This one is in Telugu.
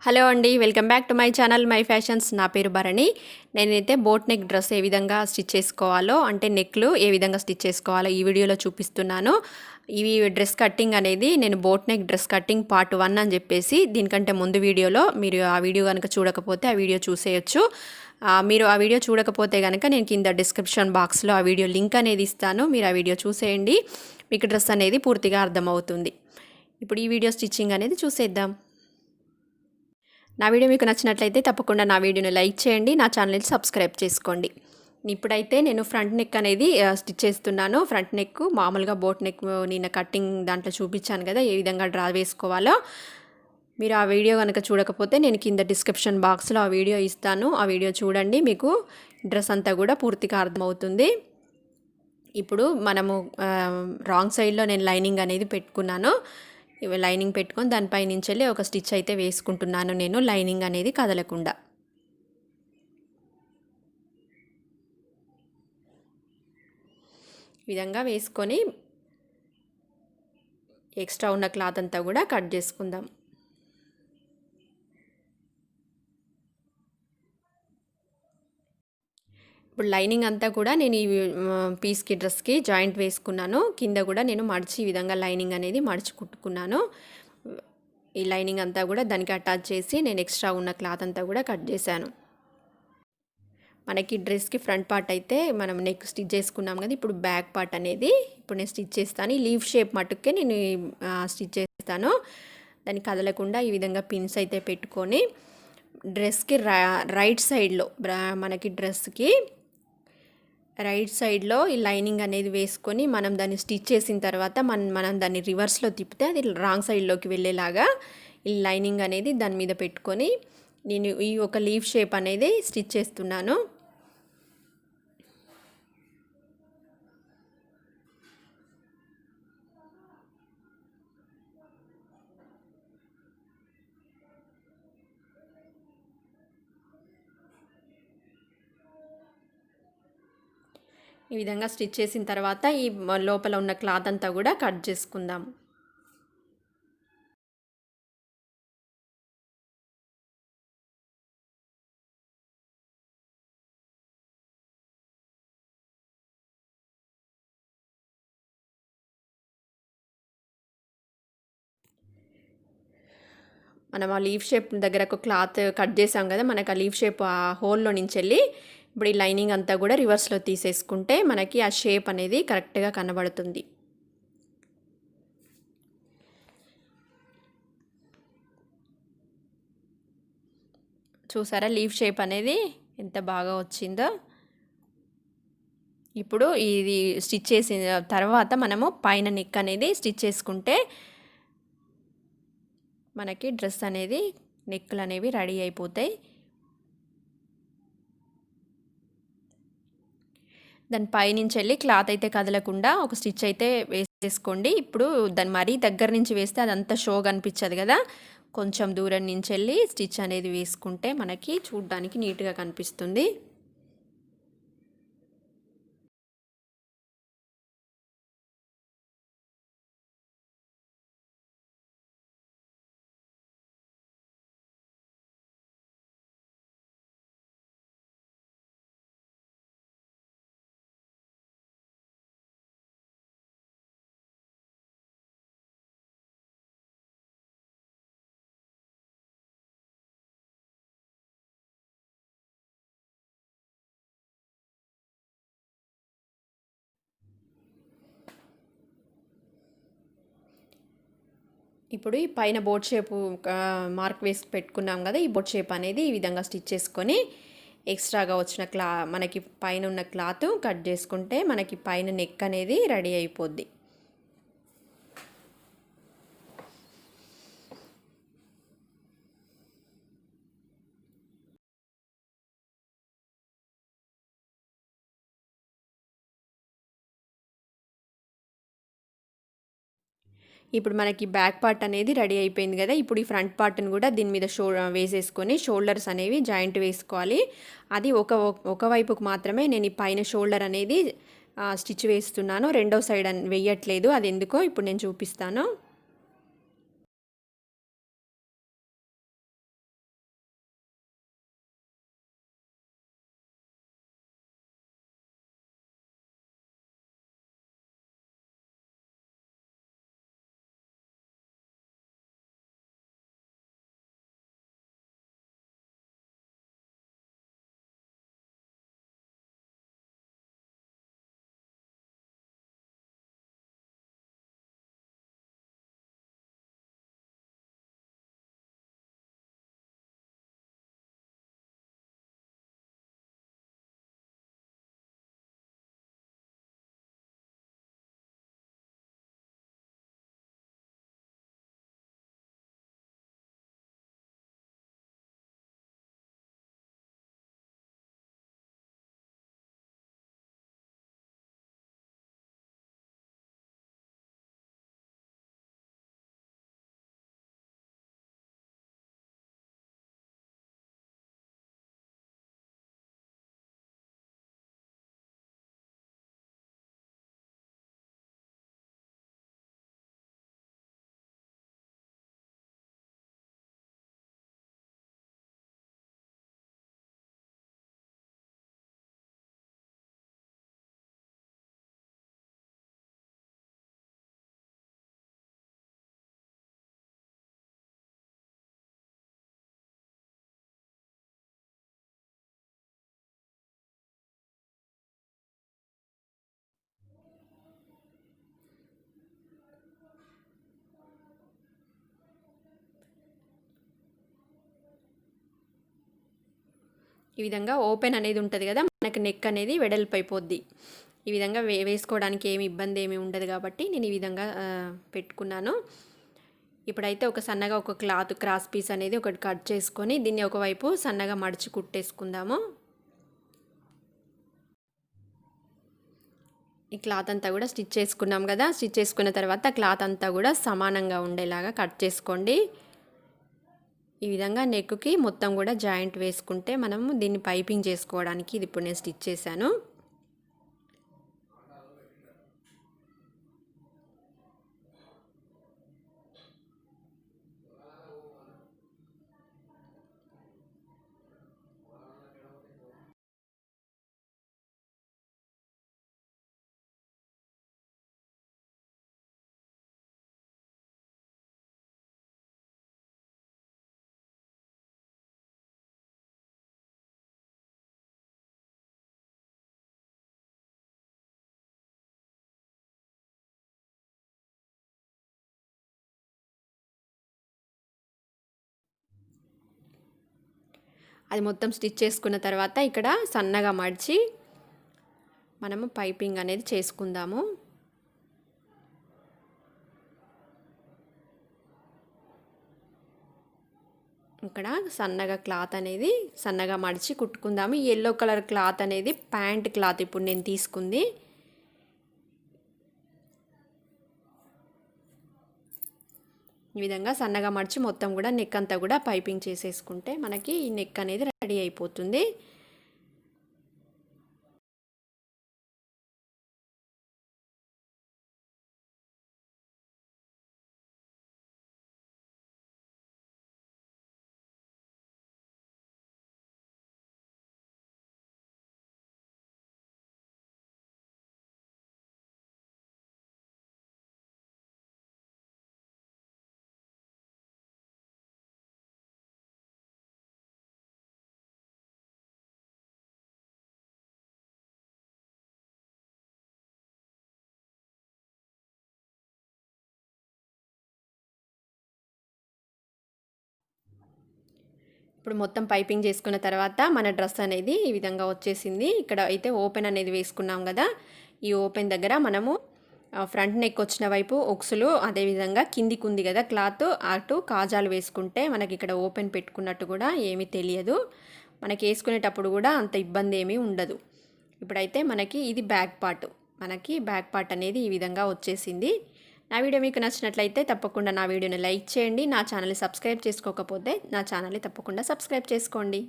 హలో అండి, welcome back to my channel my fashions. నా పేరు భరణి. నేనైతే బోట్ నెక్ డ్రెస్ ఏ విధంగా స్టిచ్ చేసుకోవాలో, అంటే నెక్లు ఏ విధంగా స్టిచ్ చేసుకోవాలో ఈ వీడియోలో చూపిస్తున్నాను. ఈ డ్రెస్ కట్టింగ్ అనేది నేను boat neck dress cutting part 1 అని చెప్పేసి దీనికంటే ముందు వీడియోలో మీరు ఆ వీడియో కనుక చూడకపోతే ఆ వీడియో చూసేయచ్చు. మీరు ఆ వీడియో చూడకపోతే కనుక నేను కింద డిస్క్రిప్షన్ బాక్స్లో ఆ వీడియో లింక్ అనేది ఇస్తాను. మీరు ఆ వీడియో చూసేయండి, మీకు డ్రెస్ అనేది పూర్తిగా అర్థమవుతుంది. ఇప్పుడు ఈ వీడియో స్టిచ్చింగ్ అనేది చూసేద్దాం. నా వీడియో మీకు నచ్చినట్లయితే తప్పకుండా నా వీడియోని లైక్ చేయండి, నా ఛానల్ని సబ్స్క్రైబ్ చేసుకోండి. ఇప్పుడైతే నేను ఫ్రంట్ నెక్ అనేది స్టిచ్ చేస్తున్నాను. ఫ్రంట్ నెక్ మామూలుగా బోట్ నెక్ నేను కట్టింగ్ దాంట్లో చూపించాను కదా, ఏ విధంగా డ్రా వేసుకోవాలో. మీరు ఆ వీడియో కనుక చూడకపోతే నేను కింద డిస్క్రిప్షన్ బాక్స్లో ఆ వీడియో ఇస్తాను. ఆ వీడియో చూడండి, మీకు డ్రెస్ అంతా కూడా పూర్తిగా అర్థమవుతుంది. ఇప్పుడు మనము రాంగ్ సైడ్లో నేను లైనింగ్ అనేది పెట్టుకున్నాను. ఇవి లైనింగ్ పెట్టుకొని దానిపై నుంచి వెళ్ళి ఒక స్టిచ్ అయితే వేసుకుంటున్నాను నేను, లైనింగ్ అనేది కదలకుండా. ఈ విధంగా వేసుకొని ఎక్స్ట్రా ఉన్న క్లాత్ అంతా కూడా కట్ చేసుకుందాం. ఇప్పుడు లైనింగ్ అంతా కూడా నేను ఈ పీస్కి డ్రెస్కి జాయింట్ వేసుకున్నాను. కింద కూడా నేను మడిచి ఈ విధంగా లైనింగ్ అనేది మడిచి కుట్టుకున్నాను. ఈ లైనింగ్ అంతా కూడా దానికి అటాచ్ చేసి నేను ఎక్స్ట్రా ఉన్న క్లాత్ అంతా కూడా కట్ చేశాను. మనకి డ్రెస్కి ఫ్రంట్ పార్ట్ అయితే మనం నెక్ స్టిచ్ చేసుకున్నాం కదా, ఇప్పుడు బ్యాక్ పార్ట్ అనేది ఇప్పుడు నేను స్టిచ్ చేస్తాను. ఈ లీవ్ షేప్ మట్టుకే నేను స్టిచ్ చేస్తాను. దాన్ని కదలకుండా ఈ విధంగా పిన్స్ అయితే పెట్టుకొని డ్రెస్కి రైట్ సైడ్లో మనకి డ్రెస్కి రైట్ సైడ్లో ఈ లైనింగ్ అనేది వేసుకొని మనం దాన్ని స్టిచ్ చేసిన తర్వాత మనం దాన్ని రివర్స్లో తిప్పితే అది రాంగ్ సైడ్లోకి వెళ్ళేలాగా ఈ లైనింగ్ అనేది దాని మీద పెట్టుకొని నేను ఈ ఒక లీవ్ షేప్ అనేది స్టిచ్ చేస్తున్నాను. ఈ విధంగా స్టిచ్ చేసిన తర్వాత ఈ లోపల ఉన్న క్లాత్ అంతా కూడా కట్ చేసుకుందాం. మనం ఆ లీవ్ షేప్ దగ్గర ఒక క్లాత్ కట్ చేసాం కదా, మనకు ఆ లీవ్ షేప్ ఆ హోల్లో నుంచి వెళ్ళి ఇప్పుడు ఈ లైనింగ్ అంతా కూడా రివర్స్లో తీసేసుకుంటే మనకి ఆ షేప్ అనేది కరెక్ట్గా కనబడుతుంది. చూసారా లీవ్ షేప్ అనేది ఎంత బాగా వచ్చిందో. ఇప్పుడు ఇది స్టిచ్ చేసిన తర్వాత మనము పైన నెక్ అనేది స్టిచ్ చేసుకుంటే మనకి డ్రెస్ అనేది నెక్లు అనేవి రెడీ అయిపోతాయి. దాని పైనుంచి వెళ్ళి క్లాత్ అయితే కదలకుండా ఒక స్టిచ్ అయితే వేసేసుకోండి. ఇప్పుడు దాన్ని మరీ దగ్గర నుంచి వేస్తే అదంతా షో కనిపించదు కదా, కొంచెం దూరం నుంచి వెళ్ళి స్టిచ్ అనేది వేసుకుంటే మనకి చూడడానికి నీట్గా కనిపిస్తుంది. ఇప్పుడు ఈ పైన బోట్ షేపు మార్క్ వేసి పెట్టుకున్నాం కదా, ఈ బోట్ షేప్ అనేది ఈ విధంగా స్టిచ్ చేసుకొని ఎక్స్ట్రాగా వచ్చిన మనకి పైన ఉన్న క్లాత్ కట్ చేసుకుంటే మనకి పైన నెక్ అనేది రెడీ అయిపోద్ది. ఇప్పుడు మనకి బ్యాక్ పార్ట్ అనేది రెడీ అయిపోయింది కదా, ఇప్పుడు ఈ ఫ్రంట్ పార్ట్ని కూడా దీని మీద వేసేసుకొని షోల్డర్స్ అనేవి జాయింట్ వేసుకోవాలి. అది ఒకవైపుకు మాత్రమే నేను ఈ పైన షోల్డర్ అనేది స్టిచ్ వేస్తున్నాను, రెండో సైడ్ వేయట్లేదు. అది ఎందుకో ఇప్పుడు నేను చూపిస్తాను. ఈ విధంగా ఓపెన్ అనేది ఉంటుంది కదా, మనకి నెక్ అనేది వెడల్పు అయిపోద్ది. ఈ విధంగా వేసుకోవడానికి ఏమి ఇబ్బంది ఏమి ఉండదు కాబట్టి నేను ఈ విధంగా పెట్టుకున్నాను. ఇప్పుడైతే ఒక సన్నగా ఒక క్లాత్ క్రాస్ పీస్ అనేది ఒకటి కట్ చేసుకొని దీన్ని ఒకవైపు సన్నగా మడిచి కుట్టేసుకుందాము. ఈ క్లాత్ అంతా కూడా స్టిచ్ చేసుకున్నాం కదా, స్టిచ్ చేసుకున్న తర్వాత క్లాత్ అంతా కూడా సమానంగా ఉండేలాగా కట్ చేసుకోండి. ఈ విధంగా నెక్కి మొత్తం కూడా జాయింట్ వేసుకుంటే మనము దీన్ని పైపింగ్ చేసుకోవడానికి ఇది ఇప్పుడు నేను స్టిచ్ చేశాను. అది మొత్తం స్టిచ్ చేసుకున్న తర్వాత ఇక్కడ సన్నగా మడిచి మనము పైపింగ్ అనేది చేసుకుందాము. ఇక్కడ సన్నగా క్లాత్ అనేది సన్నగా మడిచి కుట్టుకుందాము. ఈ ఎల్లో కలర్ క్లాత్ అనేది ప్యాంట్ క్లాత్ ఇప్పుడు నేను తీసుకుంది. ఈ విధంగా సన్నగా మడిచి మొత్తం కూడా నెక్ అంతా కూడా పైపింగ్ చేసేసుకుంటే మనకి ఈ నెక్ అనేది రెడీ అయిపోతుంది. ఇప్పుడు మొత్తం పైపింగ్ చేసుకున్న తర్వాత మన డ్రెస్ అనేది ఈ విధంగా వచ్చేసింది. ఇక్కడ అయితే ఓపెన్ అనేది వేసుకున్నాం కదా, ఈ ఓపెన్ దగ్గర మనము ఫ్రంట్ నెక్ వచ్చిన వైపు ఒక్సులు, అదేవిధంగా కిందికి ఉంది కదా క్లాత్, అటు కాజాలు వేసుకుంటే మనకి ఇక్కడ ఓపెన్ పెట్టుకున్నట్టు కూడా ఏమీ తెలియదు. మనకి వేసుకునేటప్పుడు కూడా అంత ఇబ్బంది ఏమీ ఉండదు. ఇప్పుడైతే మనకి ఇది బ్యాక్ పార్ట్, మనకి బ్యాక్ పార్ట్ అనేది ఈ విధంగా వచ్చేసింది. నా వీడియో మీకు నచ్చినట్లయితే తప్పకుండా నా వీడియోని లైక్ చేయండి. నా ఛానల్ని సబ్స్క్రైబ్ చేసుకోకపోతే నా ఛానల్ని తప్పకుండా సబ్స్క్రైబ్ చేసుకోండి.